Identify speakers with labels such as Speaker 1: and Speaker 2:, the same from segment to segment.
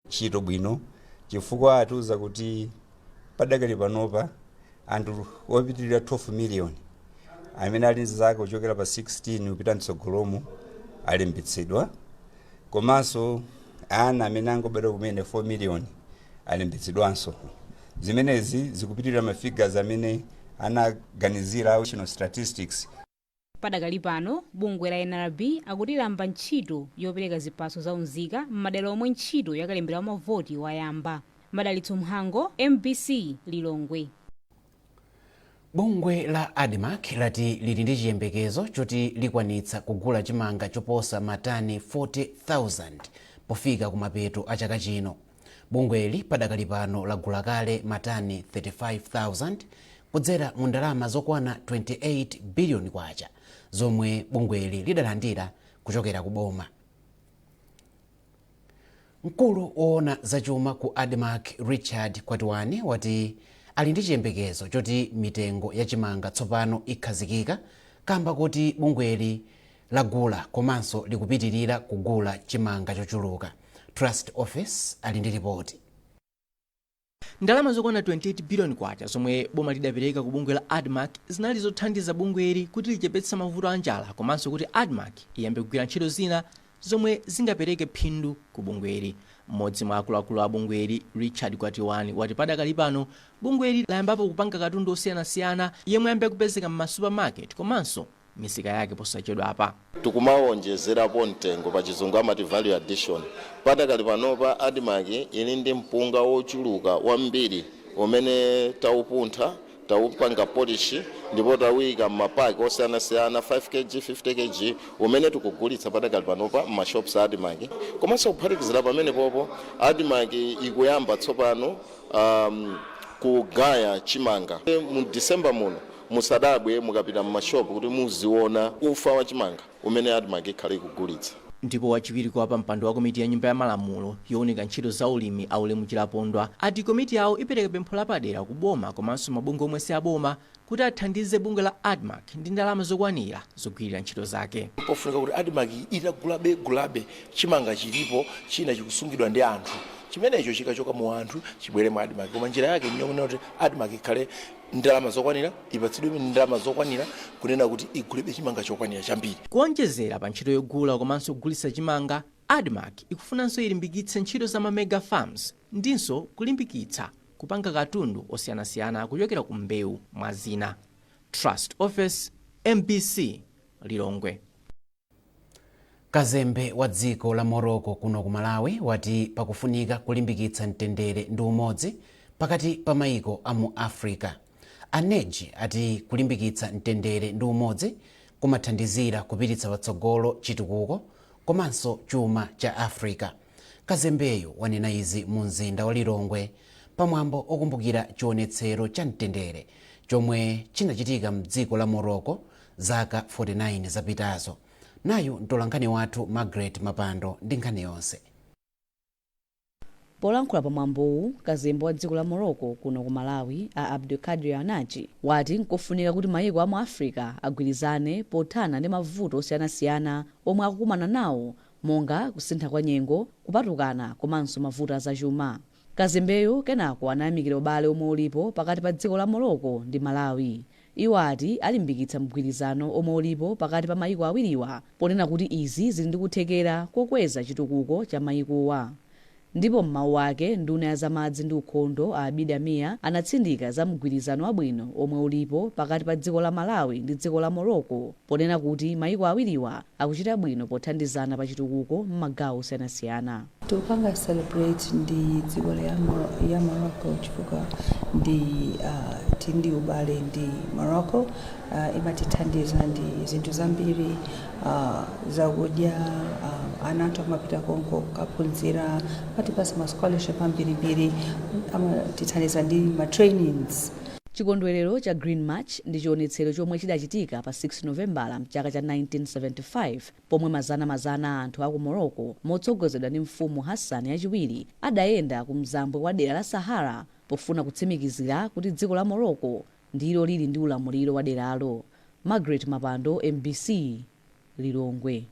Speaker 1: ntchito bwino chifukwa atiuza kuti padakali panopa anthu opitirira 12 million amene ali nzaka kuchokera pa 16 kupita mtsogolomo alembetsedwa, komanso ana amene angobadwa kumene 4 million alembetsedwanso. Zimenezi zikupitirira mafigures amene anaganizira national statistics.
Speaker 2: Padakali pano bungwe la NRB akutilamba ntchito yopereka ziphaso za unzika m'madera omwe ntchito yakalembera mavoti wayamba. Madalitso Mhango, MBC Lilongwe.
Speaker 3: Bungwe la ADMAC lati lili ndi chiyembekezo choti likwanitsa kugula chimanga choposa matani 40,000 pofika kumapeto a chaka chino. Bungweli padakali pano lagula kale matani 35,000 kudzera mu ndalama zokwana 28 billion kwacha zomwe bungweli lidalandira kuchokera ku boma. Mkulu woona zachuma ku ADMAC Richard Kwatiwani wati ali ndi chiyembekezo choti mitengo ya chimanga tsopano ikhazikika kamba kuti bungweli lagula komanso likupitirira kugula chimanga chochuluka. Trust Office ali ndi ripoti.
Speaker 4: Ndalama zokwana 28 billion kwacha zomwe boma lidapereka ku bungwe la ADMAC zinali zothandiza bungweli kuti lichepetse mavuto a njala komanso kuti ADMAC iyambe kugwira ntchito zina zomwe zingapereke phindu ku bungweli. Mmodzi mwa akuluakulu a bungweli Richard Kwatiwani wati padakali pano bungweli layambapo kupanga katundu osiyanasiyana yemwe ayambe kupezeka m'masupermarket komanso misika yake posachedwa apa.
Speaker 5: Tikumawonjezerapo mtengo pa chizungu amati value addition. Padakali panopa ADMAC ili ndi mpunga wochuluka wambiri umene taupuntha taupanga polish ndipo tawika m'mapaki osiyanasiyana 5 kg 50 kg umene tikugulitsa padakali panopa m'mashops a ADMAC. Komanso kuphatikizira pamene popo ADMAC ikuyamba tsopano kugaya chimanga. Mu December muno musadabwe mukapita m'mashopu kuti muziona ufa wa chimanga umene ADMAC ikhale kugulitsa.
Speaker 4: Ndipo wachiwiri kwa mpando wa komiti ya nyumba ya malamulo yooneka ntchito za ulimi aulemu chilapondwa ati komiti yawo ipereka pempho lapadera ku boma komanso mabungwe omwe si aboma kuti athandize bungwe la ADMAC ndi ndalama zokwanira zogwirira ntchito zake.
Speaker 6: Pofunika kuti ADMAC itagulabe chimanga chilipo china chikusungidwa ndi anthu chimenecho chikachoka mu anthu chibwere mu ADMAC, koma njira yake nyonga kuti ADMAC ikhale ndalama zokwanira, ipatsidwe ndalama zokwanira kunena kuti igulebe chimanga chokwanira chambiri.
Speaker 4: Kuonjezera pa ntchito yogula komanso kugulitsa chimanga, ADMAC ikufunanso ilimbikitse ntchito za mega farms ndinso kulimbikitsa kupanga katundu osiyanasiyana kuchokera ku mbewu mwa zina. Trust Office, MBC Lilongwe.
Speaker 3: Kazembe wa dziko la Morocco kuno ku Malawi wati pakufunika kulimbikitsa mtendere ndi umodzi pakati pa maiko a mu Africa. Aneji ati kulimbikitsa mtendere ndi umodzi kumathandizira kupititsa patsogolo chitukuko komanso chuma cha Africa. Kazembeyo wanena izi mu mzinda wa Lilongwe pamwambo okumbukira chionetsero cha mtendere chomwe chinachitika m'dziko la Morocco zaka 49 zapitazo. Nayo mtolankhani wathu Margaret Mapando ndi nkhani yonse.
Speaker 7: Polankhula pamwambowu, kazembe wa dziko la Morocco kuno ku Malawi a Abdelkader Anaji wati nkofunika kuti mayiko a mu Africa agwirizane pothana ndi mavuto osiyanasiyana omwe akukumana nawo monga kusintha kwa nyengo, kupatukana komanso mavuto azachuma. Kazembeyo kenako anayamikira ubale omwe ulipo pakati pa dziko la Morocco ndi Malawi. Iwo ati alimbikitsa mgwirizano omwe ulipo pakati pa mayiko awiriwa ponena kuti izi zili ndi kuthekera kokweza chitukuko cha mayikowa. Ndipo m'mawu ake nduna ya zamadzi ndi ukhondo a Abidi Amia anatsindika za mgwirizano wabwino omwe ulipo pakati pa dziko la Malawi ndi dziko la Morocco ponena kuti mayiko awiriwa akuchita bwino pothandizana pa chitukuko m'magawo osiyanasiyana.
Speaker 8: Tukanga celebrate ndi dziko ya Morocco chifukwa ndi ubale ndi Morocco imatithandiza ndi zinthu zambiri zakudya anathu amapita konko kaphunzira patipasa ma scholarship ambirimbiri amatithandiza ndi ma trainings.
Speaker 7: Chikondwerero cha Green March ndi chionetsero chomwe chidachitika pa 6 Novembala mchaka cha 1975 pomwe mazana anthu aku Morocco motsogozedwa ndi mfumu Hassan yachiwiri adayenda ku mzambwe wa dera la Sahara pofuna kutsimikizira kuti dziko la Morocco ndilo lili ndi ulamuliro wa deralo. Margaret Mapando, MBC Lilongwe.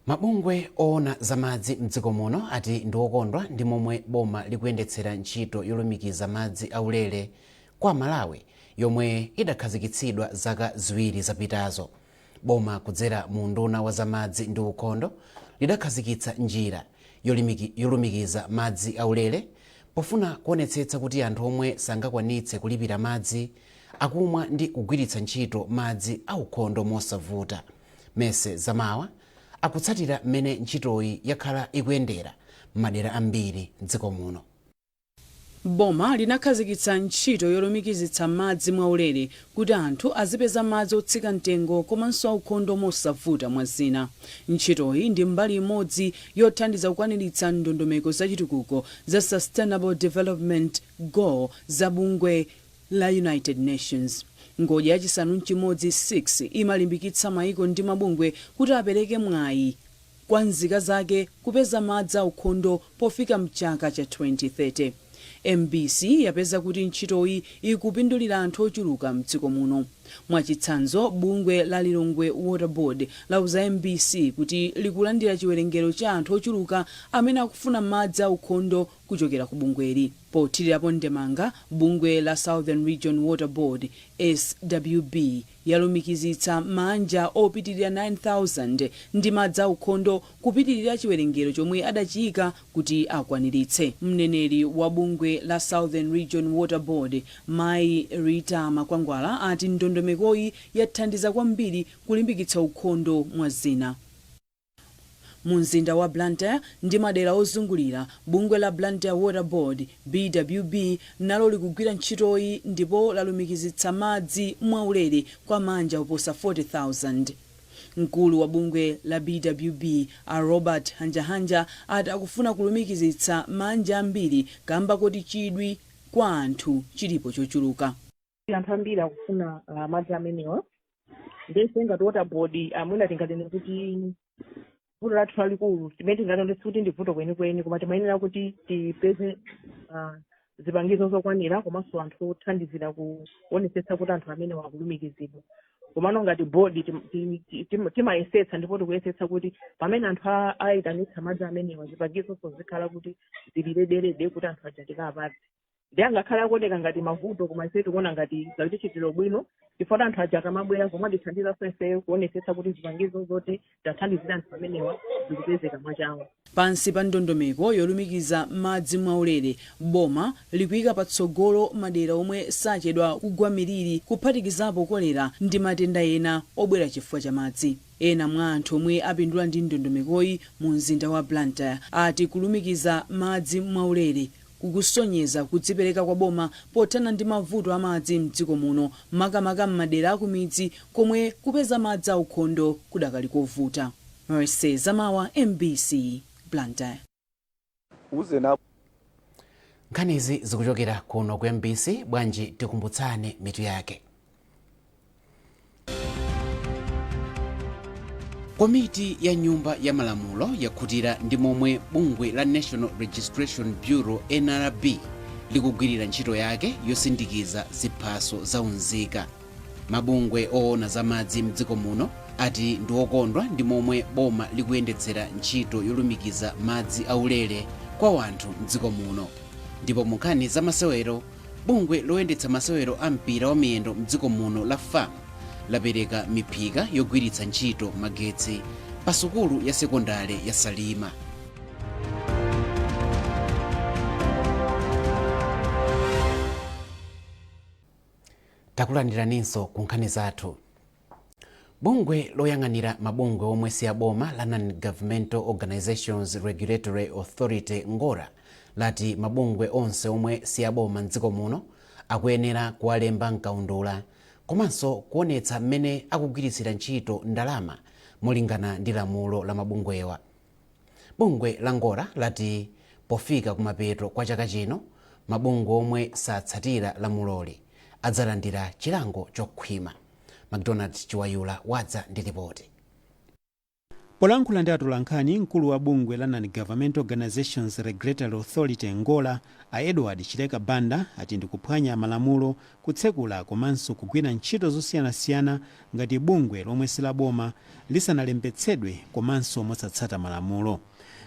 Speaker 3: Mabungwe oona zamadzi mdziko muno ati ndi okondwa ndi momwe boma likuyendetsera ntchito yolumikiza madzi aulere kwa Malawi yomwe idakhazikitsidwa zaka ziwiri zapitazo. Boma kudzera mu nduna wa zamadzi ndi ukhondo lidakhazikitsa njira yolumikiza madzi aulere pofuna kuonetsetsa kuti anthu omwe sangakwanitse kulipira madzi akumwa ndi kugwiritsa ntchito madzi aukhondo mosavuta. Mese Zamawa akutsatira mmene ntchitoyi yakhala ikuyendera m'madera ambiri m'dziko muno.
Speaker 9: Boma linakhazikitsa ntchito yolumikizitsa madzi mwaulere kuti anthu azipeza madzi otsika mtengo komanso aukhondo mosavuta mwa zina. Ntchitoyi ndi mbali imodzi yothandiza kukwaniritsa ndondomeko zachitukuko za Sustainable Development Goal za bungwe la United Nations. Ngodya yachisanu mchimodzi 6 imalimbikitsa maiko ndi mabungwe kuti apereke mwayi kwa nzika zake kupeza madzi aukhondo pofika mchaka cha 2030. MBC yapeza kuti ntchitoyi ikupindulira anthu ochuluka mdziko muno. Mwachitsanzo, bungwe la Lilongwe Water Board lauza MBC kuti likulandira chiwerengero cha anthu ochuluka amene akufuna madzi aukhondo kuchokera ku bungweli. Pothirirapo ndemanga, bungwe la Southern Region Water Board SWB yalumikizitsa manja opitirira 9,000 ndi madzi aukhondo kupitirira chiwerengero chomwe adachiyika kuti akwaniritse. Mneneri wa bungwe la Southern Region Water Board Mai Rita Makwangwala ati ndondomekoyi yathandiza kwambiri kulimbikitsa ukhondo mwa zina. Mumzinda wa Blantyre ndi madera ozungulira, bungwe la Blantyre Water Board BWB nalo likugwira ntchitoyi ndipo lalumikizitsa madzi mwaulere kwa manja oposa 40,000. Mkulu wa bungwe la BWB Robert Hanjahanja ati akufuna kulumikizitsa manja ambiri kamba kuti chidwi kwa anthu chilipo chochuluka.
Speaker 10: Anthu ambiri akufuna madzi amenewa. Ndese ngati water board amwina tingatene kuti vuto lathu lalikulu timene tingatondetse kuti ndi vuto kwenikweni, koma timayenera kuti tipeze zipangizo zokwanira komanso anthu othandizira kuonetsetsa kuti anthu amene wakulumikizidwa. Komano ngati board timayesetsa ndipo tikuyesetsa kuti pamene anthu ayitanitsa madzi amenewa zipangizo zikhala kuti zilireberede kuti anthu ajatika apadzi. Ndi angakhala akuoneka ngati mavuto koma ife tikuona ngati zakutichitira bwino chifukwa anthu aja akamabwera koma tithandiza sonse kuonetsetsa kuti zipangizo zoti tathandizira anthu amenewa zikupezeka mwachawo.
Speaker 9: Pansi pa ndondomeko yolumikiza madzi mwaulere, boma likuyika patsogolo madera omwe sachedwa kugwa miliri kuphatikizapo kolera ndi matenda ena obwera chifukwa cha madzi. Ena mwa anthu omwe apindula ndi ndondomekoyi mu mzinda wa Blantyre ati kulumikiza madzi mwaulere kukusonyeza kudzipereka kwa boma pothana ndi mavuto amadzi mdziko muno, makamaka m'madera akumidzi komwe kupeza madzi aukhondo kudakali kovuta. Mese Zamawa, MBC, Blantyre.
Speaker 3: Nkhanizi zikuchokera kuno ku MBC. Bwanji tikumbutsane mitu yake. Komiti ya nyumba ya malamulo yakhutira ndi momwe bungwe la National Registration Bureau NRB likugwirira ntchito yake yosindikiza ziphaso za unzika. Mabungwe oona zamadzi mdziko muno ati ndi okondwa ndi momwe boma likuyendetsera ntchito yolumikiza madzi aulere kwa wanthu mdziko muno. Ndipo mu nkhani za masewero, bungwe loyendetsa masewero a mpira wa miyendo mdziko muno la FAM lapereka miphika yogwiritsa ntchito magetsi pa sukulu ya sekondari ya Salima. Takulandiraninso ku nkhani zathu. Bungwe loyang'anira mabungwe omwe si aboma la Non-Governmental Organizations Regulatory Authority ngora lati mabungwe onse omwe si aboma mdziko muno akuyenera kuwalemba mkaundula komanso kuonetsa mmene akugwiritsira ntchito ndalama molingana ndi lamulo la mabungwewa. Bungwe la ngora lati pofika kumapeto kwa chaka chino mabungwe omwe satsatira lamuloli adzalandira chilango chokhwima. McDonald Chiwayula wadza ndi ripoti.
Speaker 11: polankhula ndi atola nkhani, mkulu wa bungwe la Non-Governmental Organizations Regulatory Authority Angola a Edward Chileka Banda ati ndikuphwanya malamulo, kutsekula komanso kugwira ntchito zosiyanasiyana ngati bungwe lomwe silaboma lisanalembetsedwe komanso mosatsata malamulo.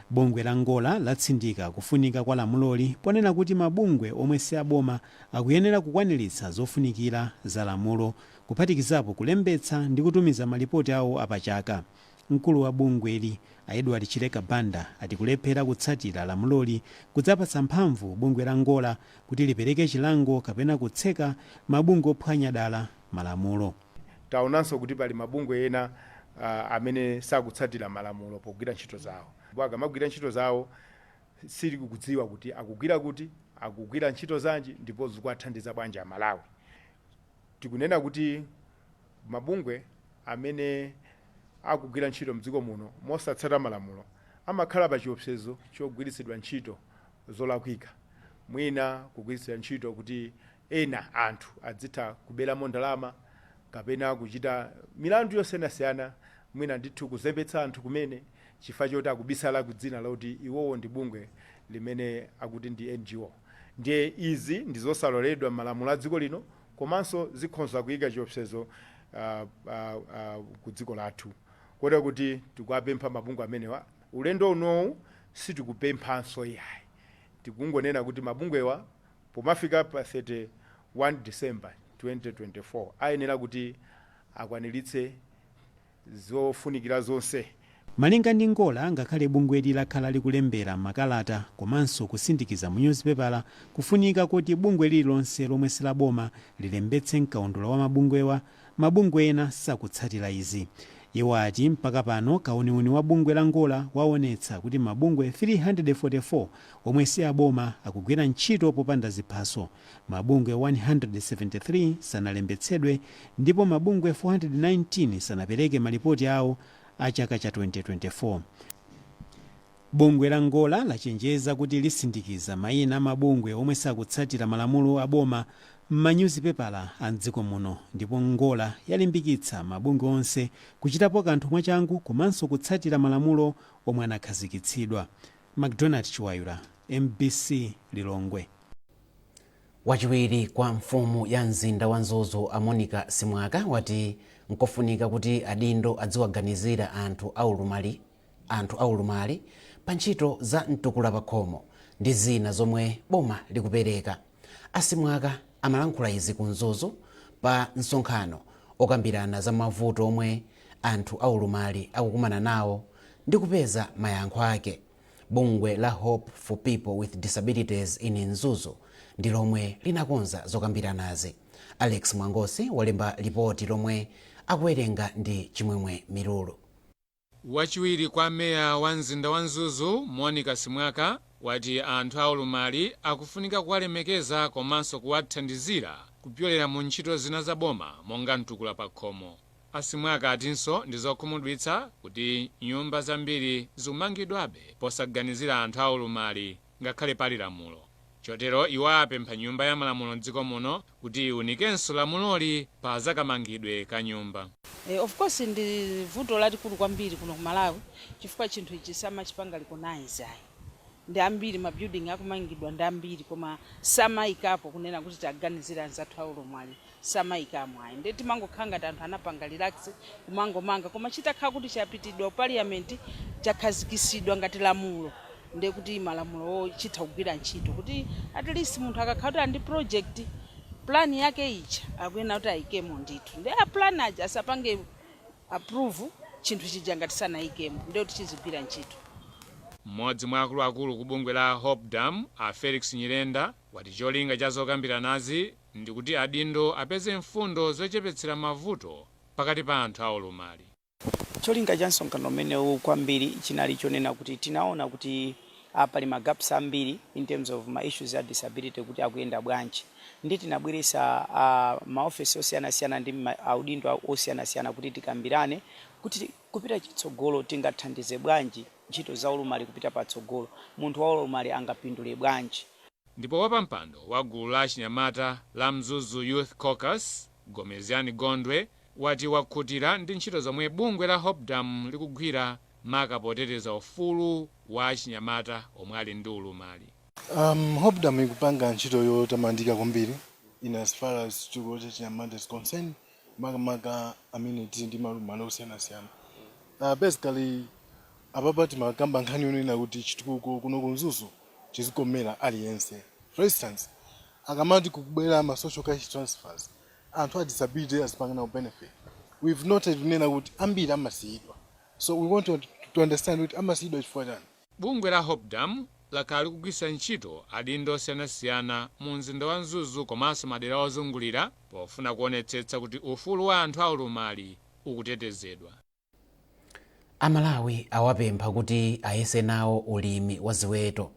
Speaker 11: Bungwe la Angola latsindika kufunika kwa lamuloli ponena kuti mabungwe omwe si aboma akuyenera kukwaniritsa zofunikira za lamulo, kuphatikizapo kulembetsa ndi kutumiza malipoti awo apachaka. Mkulu wa bungweli a Edward Chileka Banda ati kulephera kutsatira lamuloli kudzapatsa mphamvu bungwe la Angola kuti lipereke chilango kapena kutseka mabungwe ophwanya dala malamulo.
Speaker 12: Taonanso kuti pali mabungwe ena amene sakutsatira malamulo pogwira ntchito zawo. Akamagwira ntchito zawo sili kudziwa kuti akugwira ntchito zanji ndipo zikuwathandiza bwanji Malawi. Tikunena kuti mabungwe amene akugwira ntchito mdziko muno mosatsata malamulo amakhala pa chiopsezo chogwiritsidwa ntchito zolakwika, mwina kugwiritsidwa ntchito kuti ena anthu adzitha kuberamo ndalama kapena kuchita milandu yosiyanasiyana, mwina ndithu kuzembetsa anthu kumene chifukwa choti akubisala kudzina loti iwowo ndi bungwe limene akuti ndi NGO. Ndiye izi ndizosaloledwa malamulo a dziko lino komanso zikhonza kuyika chiopsezo ku dziko lathu. Kotero kuti tikuwapempha mabungwe amenewa, ulendo unowu sitikupemphanso yayi, tikungonena kuti mabungwewa pomafika pa 31 December 2024 ayenera kuti akwaniritse zofunikira zonse.
Speaker 11: Malinga ndi Angola, ngakhale bungweli lakhala likulembera makalata komanso kusindikiza mu newspaper, kufunika kuti bungwe lililonse lomwe silaboma lilembetse mkaundula wa mabungwewa, mabungwe ena sakutsatira izi. Iwo ati mpaka pano kauniuni wa bungwe la Angola waonetsa kuti mabungwe 344 omwe si aboma akugwira ntchito popanda ziphaso, mabungwe 173 sanalembetsedwe ndipo mabungwe 419 sanapereke malipoti awo a chaka cha 2024. Bungwe la Angola lachenjeza kuti lisindikiza mayina a mabungwe omwe sakutsatira malamulo aboma m'manyuzipepala a mdziko muno, ndipo Angola yalimbikitsa mabungwe onse kuchitapo kanthu mwachangu komanso kutsatira malamulo omwe anakhazikitsidwa. McDonald Chiwayula, MBC Lilongwe.
Speaker 3: Wachiwiri kwa mfumu ya mzinda wa Nzuzu a Monica Simwaka wati nkofunika kuti adindo adziwaganizira anthu aulumali pa ntchito za mtukula pakhomo ndi zina zomwe boma likupereka. Asimwaka amalankhula izi ku Nzuzu pa msonkhano okambirana za mavuto omwe anthu aulumali akukumana nawo ndi kupeza mayankho ake. Bungwe la Hope for People with Disabilities in Nzuzu ndi lomwe linakonza zokambiranazi. Alex Mwangosi walemba ripoti lomwe akuwerenga ndi Chimwemwe Milulu.
Speaker 13: Wachiwiri kwa meya wa mzinda wa Nzuzu Monica Simwaka wati anthu aulumali akufunika kuwalemekeza komanso kuwathandizira kupyolera mu ntchito zina za boma monga mtukula pakhomo. Asimwaka atinso ndizokhumudwitsa kuti nyumba zambiri zikumangidwabe posaganizira anthu aulumali ngakhale pali lamulo. Chotero iwo apempha nyumba ya malamulo m'dziko muno kuti iwunikenso lamuloli pa zakamangidwe ka nyumba.
Speaker 14: Of course ndi vuto lalikulu kwambiri kuno ku Malawi chifukwa chinthu ichi samachipanga recognize ayi. Ndi ambiri mabuilding akumangidwa ndi ambiri koma samayikapo kunena kuti taganizira anzathu aulumali samayikamo ayi. Ndeti mangokhala ngati anthu anapanga relax kumangomanga koma chitakhala kuti chapitidwa parliament chakhazikisidwa ngati lamulo ndiye kuti malamulo chitha kugwira ntchito kuti at least munthu akakhala ndi project plan yake icha akuyena kuti ayikemo ndithu ndiye plan aja asapange approve chinthu chija ngati sanayikemo ndiye kuti chizigwira ntchito.
Speaker 13: Mmodzi mwa akuluakulu ku bungwe la Hope Dam a Felix Nyirenda wati cholinga cha zokambiranazi ndi kuti adindo apeze mfundo zochepetsera mavuto pakati pa anthu aulumali.
Speaker 15: Cholinga cha msonkhano umenewu kwambiri chinali chonena kuti tinaona kuti pali magaps ambiri in terms of ma issues ya disability kuti akuyenda bwanji. Ndi tinabweresa maofisi osiyanasiyana ndi audindo osiyanasiyana kuti tikambirane kuti kupita chitsogolo tingathandize bwanji ntchito za ulumali kupita patsogolo, munthu wa ulumali angapindule bwanji.
Speaker 13: Ndipo wapampando wa gulu la Chinyamata la Mzuzu Youth Caucus Gomeziani Gondwe wati wakhutira ndi ntchito zomwe bungwe la Hope Dam likugwira maka poteteza ufulu wa achinyamata omwe ali ndi ulumali.
Speaker 16: Hopedam ikupanga ntchito yotamandika kwambiri in as far as chitukuko cha chinyamata is concerned, maka amene ndi malumalo osiyanasiyana. Basically apapa timakamba nkhani yonena kuti chitukuko kuno kunzuzu chizikomera aliyense. For instance, akamati kubwera ma social cash transfers, anthu a disability azipangana benefit. We've noted kunena kuti ambiri amasiyidwa. So we want to understand kuti amasiyidwa chifukwa chani.
Speaker 13: Bungwe la Hopedam lakhala likugwiritsa ntchito adindo osiyanasiyana mu mzinda wa Mzuzu komanso madera ozungulira pofuna kuonetsetsa kuti ufulu wa anthu aulumali ukutetezedwa.
Speaker 3: Amalawi awapempha kuti ayese nawo ulimi wa ziweto.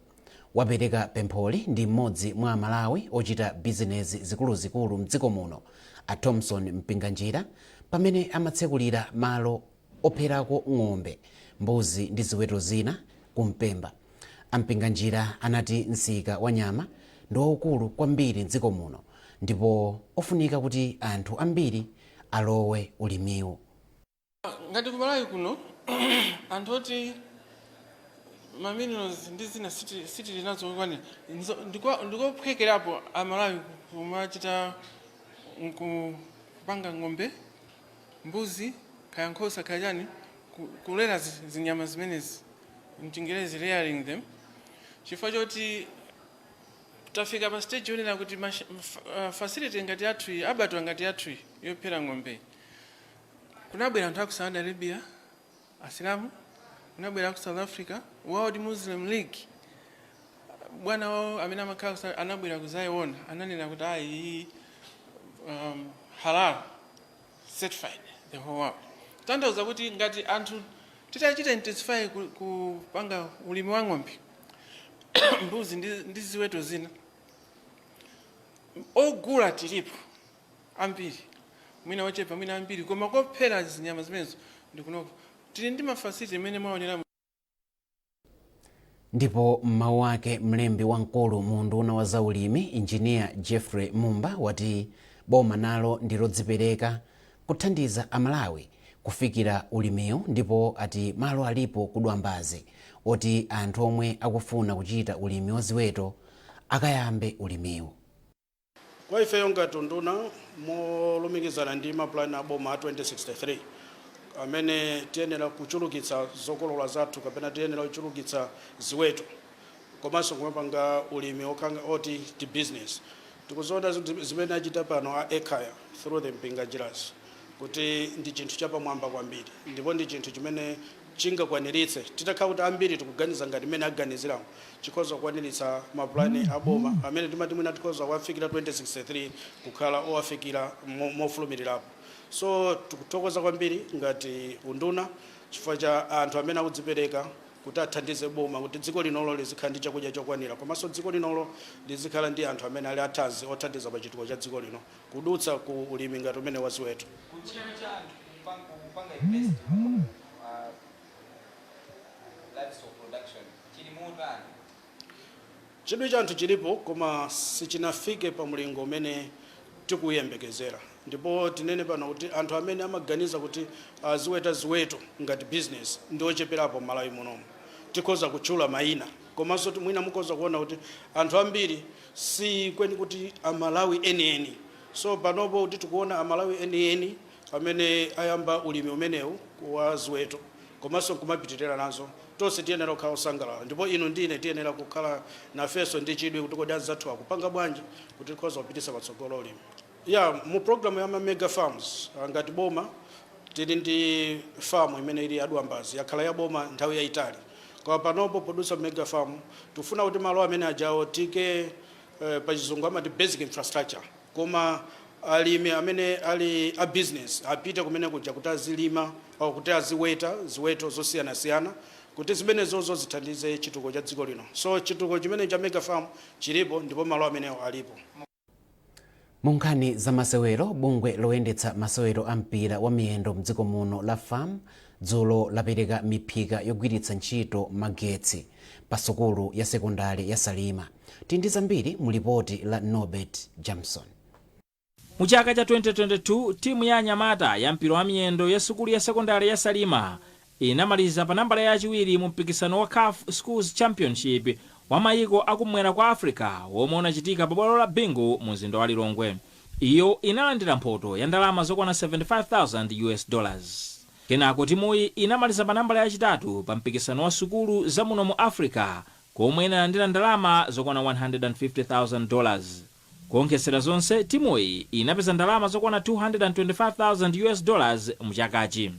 Speaker 3: Wapereka pempholi ndi mmodzi mwa Amalawi ochita bizinezi zikuluzikulu mdziko muno, a Thompson Mpinganjira, pamene amatsekulira malo opherako ng'ombe, mbuzi ndi ziweto zina kumpemba. Ampinganjira anati msika wa nyama ndi waukulu kwambiri mdziko muno ndipo ofunika kuti anthu ambiri alowe ulimiwo.
Speaker 17: Ngati kumalawi kuno anthu oti mamiliyoni ndi zina siti linazo kwani ndikophwekerapo Amalawi kumachita kupanga ng'ombe, mbuzi, kaya nkhosa, kaya chani, kulera zinyama zimenezi, mchingerezi rearing them. Chifukwa choti tafika pa stage yonena kuti facility ngati yathu abatwa ngati yathu yophera ng'ombe. Kunabwera anthu aku Saudi Arabia, Asilamu, kunabwera aku South Africa, World Muslim League. Bwana wao amene amakhala anabwera kuzayiona, ananena kuti ayi halal certified the whole world. Tanthauza kuti ngati anthu titachita intensify kupanga ulimi wa ng'ombe, mbuzi ndi ziweto zina, ogula tilipo ambiri, mwina ochepa mwina ambiri, koma kophera zinyama zimenezo ndikunoko tili ndi mafasiti imene mwaonera.
Speaker 3: Ndipo mmawu ake mlembi wamkulu mu unduna wa zaulimi Engineer Jeffrey Mumba wati boma nalo ndilodzipereka kuthandiza Amalawi kufikira ulimiwo, ndipo ati malo alipo kudwambazi oti anthu omwe akufuna kuchita ulimi wa ziweto akayambe ulimiwo.
Speaker 18: Kwa ife ngati unduna molumikizana ndi mapulani a boma 2063 amene tiyenera kuchulukitsa zokolola zathu kapena tiyenera kuchulukitsa ziweto komanso kumapanga ulimi oti ti business. Tikuzoona zimene achita pano a Ekaya through the Mpinganjiras kuti ndi chinthu chapamwamba kwambiri, ndipo ndi chinthu chimene chingakwaniritse titakhala kuti ambiri tikuganiza ngati imene aganizirawo chikhoza kukwaniritsa mapulani aboma amene timati mwina tikhoza kuwafikira 2063 kukhala owafikira mofulumirirapo. So tikuthokoza kwambiri ngati unduna chifukwa cha anthu amene akudzipereka kuti athandize boma kuti dziko linolo lizikhala ndi chakudya chokwanira, komanso dziko linolo lizikhala ndi anthu amene ali athanzi othandiza pa chitukuko cha dziko lino kudutsa ku ulimi ngati umene wa ziweto. Chidwi cha anthu chilipo koma sichinafike pa mlingo umene tikuyembekezera, ndipo tinene pano kuti anthu amene amaganiza kuti aziweta ziweto ngati business ndi ocheperapo Malawi munomu. Tikhoza kutchula mayina komanso mwina mukhoza kuona kuti anthu ambiri si kweni kuti Amalawi enieni. So panopo kuti tikuona Amalawi enieni amene ayamba ulimi umenewu wa ziweto komanso kumapitirira nazo, tonse tiyenera kukhala osangalala, ndipo ino ndine tiyenera kukhala nafenso ndi chidwi kuti kodi anzathu akupanga bwanji kuti tikhoza kupititsa patsogolo ulimi. Mu programu ya mega farms ngati boma tili ndi farm imene ili adwambazi yakhala ya boma nthawi yayitali. Kwa panopo producer mega farm tufuna kuti malo amene ajawo tike pa chizungu amati basic infrastructure, koma alimi amene ali a business apite kumene kuja kuti azilima au kuti aziweta ziweto zosiyanasiyana kuti zimenezozo zithandize chitukuko cha dziko lino. So chitukuko chimene cha mega farm chilipo ndipo malo amenewo alipo.
Speaker 3: Mu nkhani za masewero, bungwe loyendetsa masewero a mpira wa miyendo mdziko muno la FAM dzulo lapereka miphika yogwiritsa ntchito magetsi pa sukulu ya sekondari ya Salima. Tindi zambiri mu lipoti la Norbert Jamson.
Speaker 19: Mu chaka cha 2022 timu ya anyamata ya mpira wa miyendo ya sukulu ya sekondari ya Salima inamaliza pa nambala yachiwiri mu mpikisano wa CAF Schools Championship wa mayiko akumwera kwa Africa womwe unachitika pa bwalo la Bingu mu mzinda wa Lilongwe. Iyo inalandira mphoto ya ndalama zokwana $75,000. Kenako timuyi inamaliza pa nambala yachitatu pa mpikisano wa sukulu za muno mu Africa komwe inalandira ndalama zokwana $150,000. Kuonkhesera zonse timuyi inapeza ndalama zokwana $225,000 mu chakachi.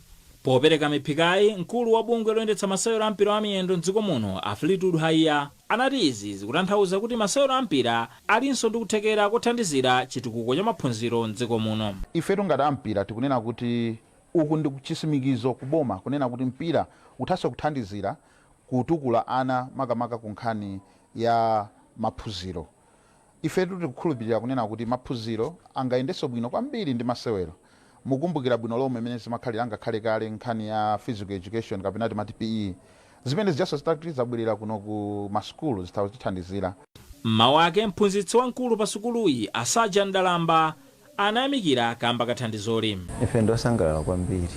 Speaker 19: Popereka miphikayi, mkulu wa bungwe loyendetsa masewero ampira wa miyendo mdziko muno Aflitude Haiya anati izi zikutanthauza kuti masewero ampira alinso ndi kuthekera kothandizira chitukuko cha maphunziro mdziko muno.
Speaker 20: Ifetu ngati ampira tikunena kuti uku ndi kuchisimikizo kuboma kunena kuti mpira uthaso kuthandizira kutukula ana makamaka ku nkhani ya maphunziro. Ifetu tikukhulupirira kunena kuti maphunziro angayendenso bwino kwambiri ndi masewero. Mukumbukira bwino lomwe imene zimakhalira ngakhale kale nkhani ya physical education kapena timati PE zimene zijaso zitabwerera kuno ku masukulu zithandizira.
Speaker 19: Mmawu ake mphunzitsi wamkulu pa sukuluyi Asaja Ndalamba anayamikira kamba kathandizoli.
Speaker 21: Ife ndosangalala kwambiri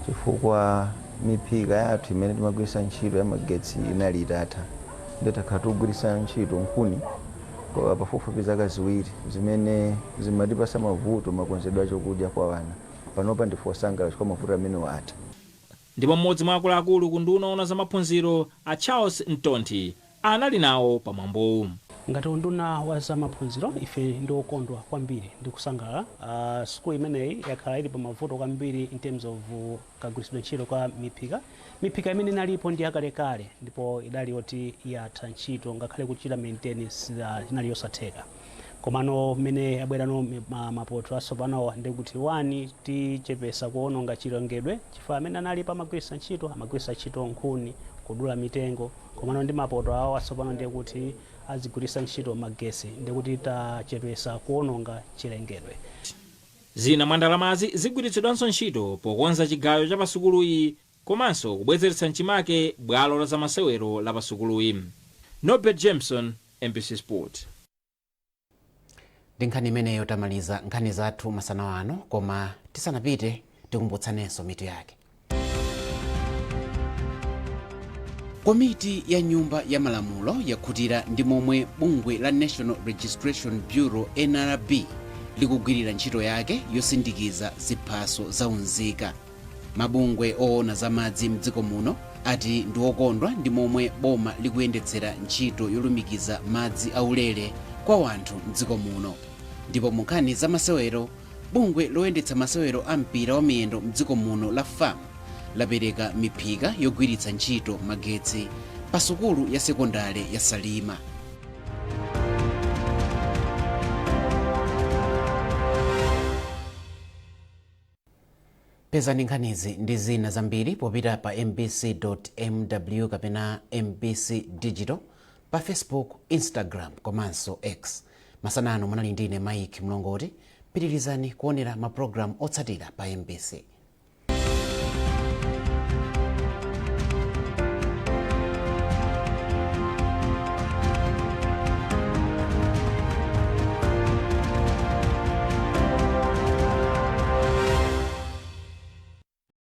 Speaker 21: chifukwa miphika yathu imene timagwiritsa ntchito ya magetsi inali itatha ndipo tikugwiritsa ntchito nkhuni kwa pafupifupi zaka ziwiri zimene zimatipasa mavuto makonzedwe achokudya kwa wana. Panopa ndife osangalala chifukwa mavuto amene atha.
Speaker 19: Ndipo mmodzi mwa akuluakulu ku nduna yoona za maphunziro a Charles Ntonti anali nawo pa mwambowu.
Speaker 22: Ngati unduna wa za maphunziro ife ndi okondwa kwambiri ndi kusangalala. Sukulu imeneyi yakhala ili pa mavuto kwambiri in terms of kagwiritsidwe ntchito kwa miphika imene inalipo ndi yakalekale ndipo idali yoti yatha ntchito ngakhale kuchita maintenance inali yosatheka. Komano mmene yabwerano mapoto asopano ndi kuti wani tichepesa kuononga chilengedwe chifukwa amene anali pa amagwiritsa ntchito nkhuni kudula mitengo. Komano ndi mapoto awo asopano ndi kuti azigwiritsa ntchito magesi ndi kuti tachepesa kuononga chilengedwe.
Speaker 19: Zina mwa ndalamazi zigwiritsidwanso ntchito pokonza chigayo cha pasukuluyi komanso kubwezeretsa mchimake bwalo la zamasewero la pasukuluyi. Norbert Jameson, MBC Sport.
Speaker 3: Ndi nkhani imeneyo tamaliza nkhani zathu masana wano, koma tisanapite tikumbutsanenso mitu yake. Komiti ya nyumba ya malamulo yakhutira ndi momwe bungwe la National Registration Bureau NRB likugwirira ntchito yake yosindikiza ziphaso za unzika. Mabungwe oona za madzi mdziko muno ati ndi okondwa ndi momwe boma likuyendetsera ntchito yolumikiza madzi aulere kwa wanthu mdziko muno. Ndipo mu nkhani za masewero, bungwe loyendetsa masewero a mpira wa miyendo mdziko muno la FAM lapereka miphika yogwiritsa ntchito magetsi pa sukulu ya sekondari ya Salima. Pezani nkhanizi ndi zina zambiri popita pa mbc.mw kapena mbc digital pa Facebook, Instagram komanso X. Masanano munali ndine Mike Mlongoti. Pitirizani kuonera maprogramu otsatira pa MBC.